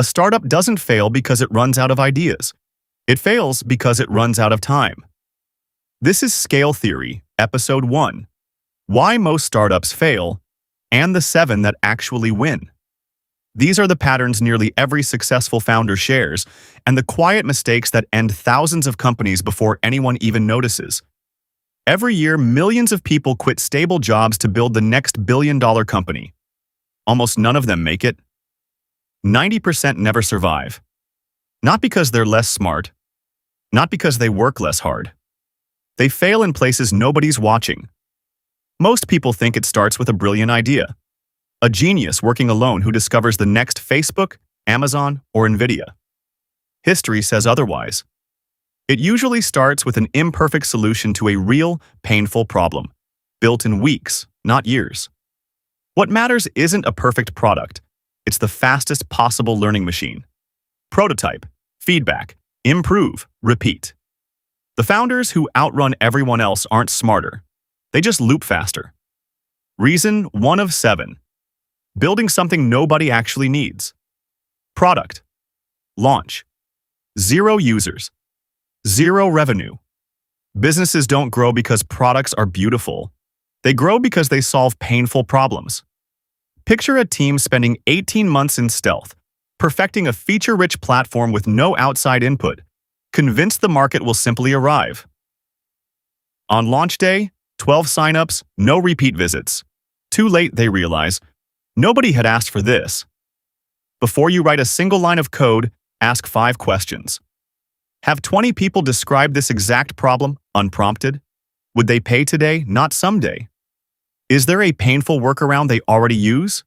A startup doesn't fail because it runs out of ideas. It fails because it runs out of time. This is Scale Theory, Episode 1. Why most startups fail, and the 7 that actually win. These are the patterns nearly every successful founder shares, and the quiet mistakes that end thousands of companies before anyone even notices. Every year, millions of people quit stable jobs to build the next billion-dollar company. Almost none of them make it. 90% never survive. Not because they're less smart, not because they work less hard. They fail in places nobody's watching. Most people think it starts with a brilliant idea. A genius working alone who discovers the next Facebook, Amazon, or Nvidia. History says otherwise. It usually starts with an imperfect solution to a real, painful problem, built in weeks, not years. What matters isn't a perfect product. It's the fastest possible learning machine. Prototype, feedback, improve, repeat. The founders who outrun everyone else aren't smarter. They just loop faster. Reason 1 of 7. Building something nobody actually needs. Product. Launch. 0 users. 0 revenue. Businesses don't grow because products are beautiful. They grow because they solve painful problems. Picture a team spending 18 months in stealth, perfecting a feature-rich platform with no outside input, convinced the market will simply arrive. On launch day, 12 signups, no repeat visits. Too late, they realize. Nobody had asked for this. Before you write a single line of code, ask 5 questions. Have 20 people describe this exact problem, unprompted? Would they pay today, not someday? Is there a painful workaround they already use?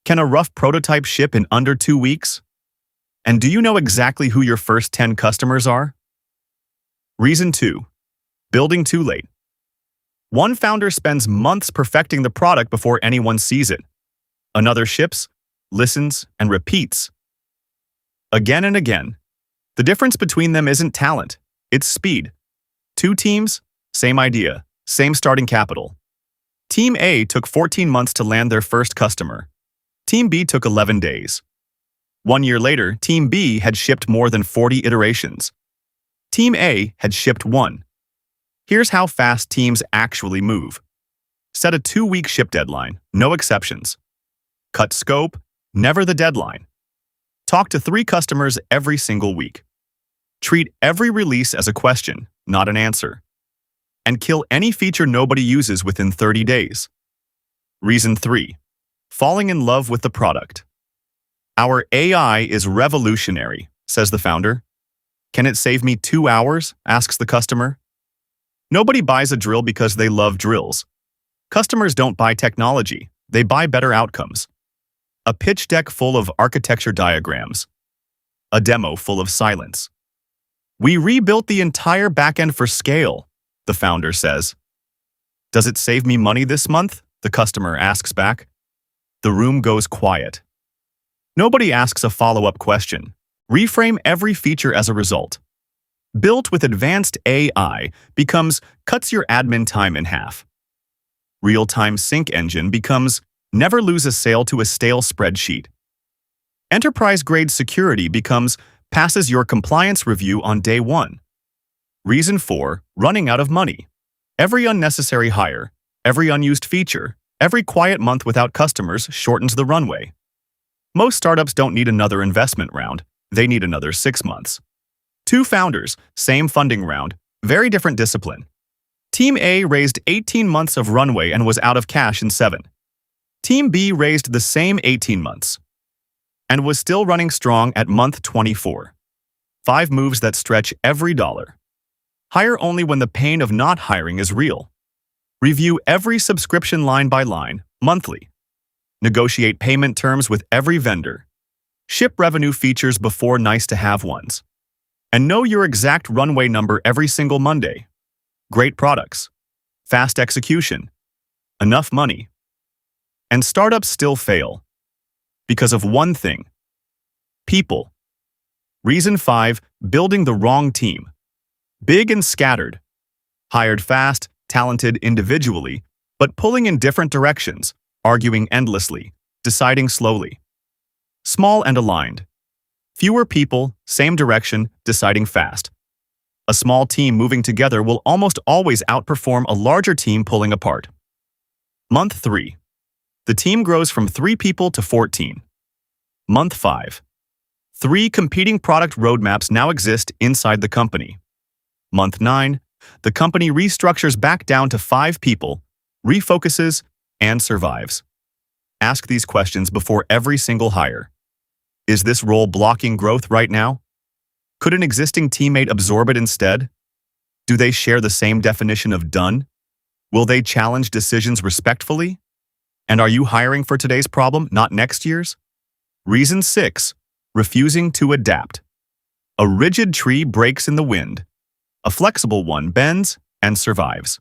Can a rough prototype ship in under 2 weeks? And do you know exactly who your first 10 customers are? Reason 2. Building too late. One founder spends months perfecting the product before anyone sees it. Another ships, listens, and repeats. Again and again. The difference between them isn't talent, it's speed. 2 teams, same idea, same starting capital. Team A took 14 months to land their first customer. Team B took 11 days. 1 year later, Team B had shipped more than 40 iterations. Team A had shipped 1. Here's how fast teams actually move. Set a 2-week ship deadline, no exceptions. Cut scope, never the deadline. Talk to 3 customers every single week. Treat every release as a question, not an answer. And kill any feature nobody uses within 30 days. Reason 3. Falling in love with the product. Our AI is revolutionary, says the founder. Can it save me 2 hours? Asks the customer. Nobody buys a drill because they love drills. Customers don't buy technology, they buy better outcomes. A pitch deck full of architecture diagrams. A demo full of silence. We rebuilt the entire backend for scale, the founder says. Does it save me money this month? The customer asks back. The room goes quiet. Nobody asks a follow-up question. Reframe every feature as a result. Built with advanced AI becomes cuts your admin time in half. Real-time sync engine becomes never lose a sale to a stale spreadsheet. Enterprise-grade security becomes passes your compliance review on day 1. Reason 4, running out of money. Every unnecessary hire, every unused feature, every quiet month without customers shortens the runway. Most startups don't need another investment round, they need another 6 months. 2 founders, same funding round, very different discipline. Team A raised 18 months of runway and was out of cash in 7. Team B raised the same 18 months and was still running strong at month 24. 5 moves that stretch every dollar. Hire only when the pain of not hiring is real. Review every subscription line by line, monthly. Negotiate payment terms with every vendor. Ship revenue features before nice-to-have ones. And know your exact runway number every single Monday. Great products. Fast execution. Enough money. And startups still fail. Because of one thing. People. Reason 5, building the wrong team. Big and scattered. Hired fast, talented individually, but pulling in different directions, arguing endlessly, deciding slowly. Small and aligned. Fewer people, same direction, deciding fast. A small team moving together will almost always outperform a larger team pulling apart. Month 3. The team grows from 3 people to 14. Month 5. 3 competing product roadmaps now exist inside the company. Month 9. The company restructures back down to 5 people, refocuses, and survives. Ask these questions before every single hire. Is this role blocking growth right now? Could an existing teammate absorb it instead? Do they share the same definition of done? Will they challenge decisions respectfully? And are you hiring for today's problem, not next year's? Reason 6. Refusing to adapt. A rigid tree breaks in the wind. A flexible one bends and survives.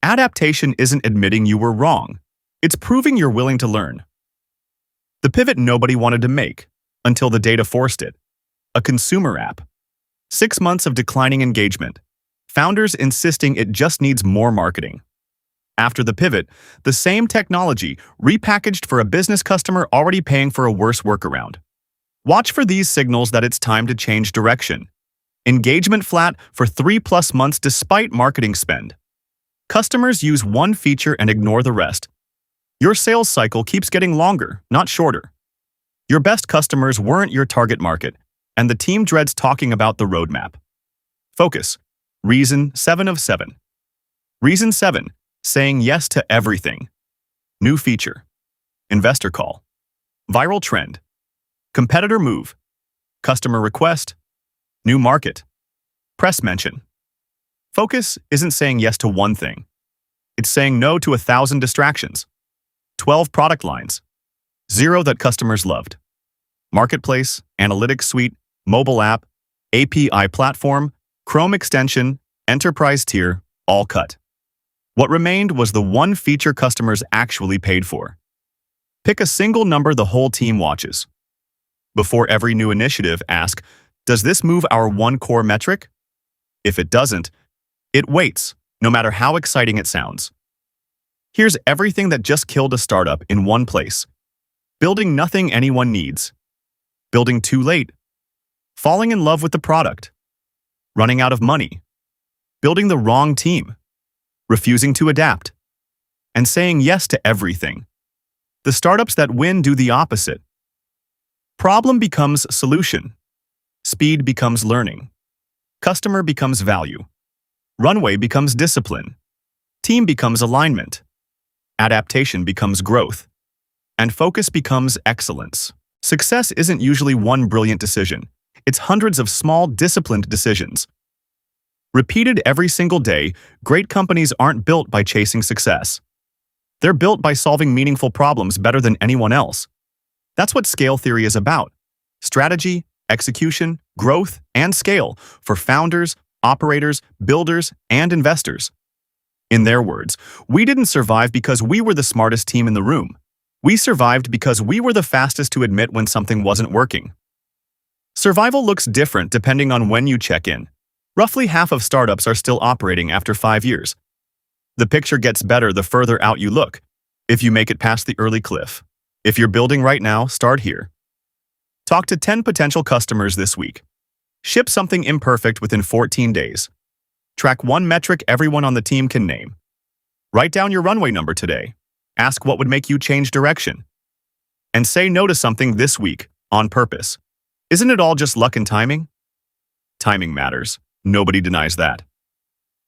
Adaptation isn't admitting you were wrong. It's proving you're willing to learn. The pivot nobody wanted to make, until the data forced it. A consumer app. 6 months of declining engagement. Founders insisting it just needs more marketing. After the pivot, the same technology repackaged for a business customer already paying for a worse workaround. Watch for these signals that it's time to change direction. Engagement flat for 3+ months despite marketing spend. Customers use one feature and ignore the rest. Your sales cycle keeps getting longer, not shorter. Your best customers weren't your target market, and the team dreads talking about the roadmap. Focus. Reason 7 of 7. Reason 7. Saying yes to everything. New feature. Investor call. Viral trend. Competitor move. Customer request. New market. Press mention. Focus isn't saying yes to one thing. It's saying no to 1,000 distractions. 12 product lines. 0 that customers loved. Marketplace, Analytics Suite, mobile app, API platform, Chrome extension, enterprise tier, all cut. What remained was the one feature customers actually paid for. Pick a single number the whole team watches. Before every new initiative, ask, does this move our one core metric? If it doesn't, it waits, no matter how exciting it sounds. Here's everything that just killed a startup in one place. Building nothing anyone needs. Building too late. Falling in love with the product. Running out of money. Building the wrong team. Refusing to adapt. And saying yes to everything. The startups that win do the opposite. Problem becomes solution. Speed becomes learning. Customer becomes value. Runway becomes discipline. Team becomes alignment. Adaptation becomes growth. And focus becomes excellence. Success isn't usually one brilliant decision. It's hundreds of small, disciplined decisions. Repeated every single day, great companies aren't built by chasing success. They're built by solving meaningful problems better than anyone else. That's what scale theory is about. Strategy, execution, growth, and scale for founders, operators, builders, and investors. In their words, we didn't survive because we were the smartest team in the room. We survived because we were the fastest to admit when something wasn't working. Survival looks different depending on when you check in. Roughly half of startups are still operating after 5 years. The picture gets better the further out you look, if you make it past the early cliff. If you're building right now, start here. Talk to 10 potential customers this week. Ship something imperfect within 14 days. Track one metric everyone on the team can name. Write down your runway number today. Ask what would make you change direction. And say no to something this week, on purpose. Isn't it all just luck and timing? Timing matters. Nobody denies that.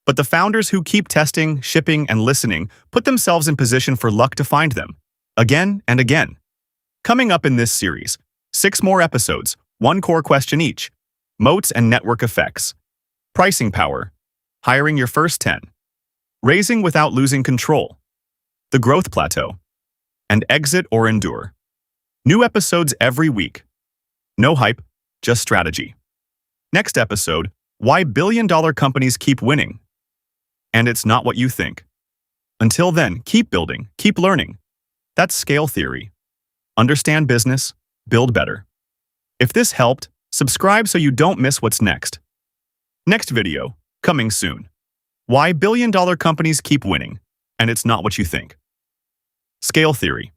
But the founders who keep testing, shipping, and listening put themselves in position for luck to find them. Again and again. Coming up in this series, 6 more episodes, 1 core question each. Moats and network effects. Pricing power. Hiring your first 10. Raising without losing control. The growth plateau. And exit or endure. New episodes every week. No hype, just strategy. Next episode, why billion-dollar companies keep winning. And it's not what you think. Until then, keep building, keep learning. That's scale theory. Understand business, build better. If this helped, subscribe so you don't miss what's next. Next video, coming soon. Why billion-dollar companies keep winning, and it's not what you think. Scale theory.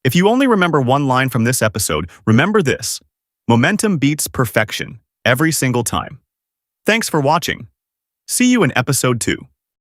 If you only remember one line from this episode, remember this. Momentum beats perfection every single time. Thanks for watching. See you in episode 2.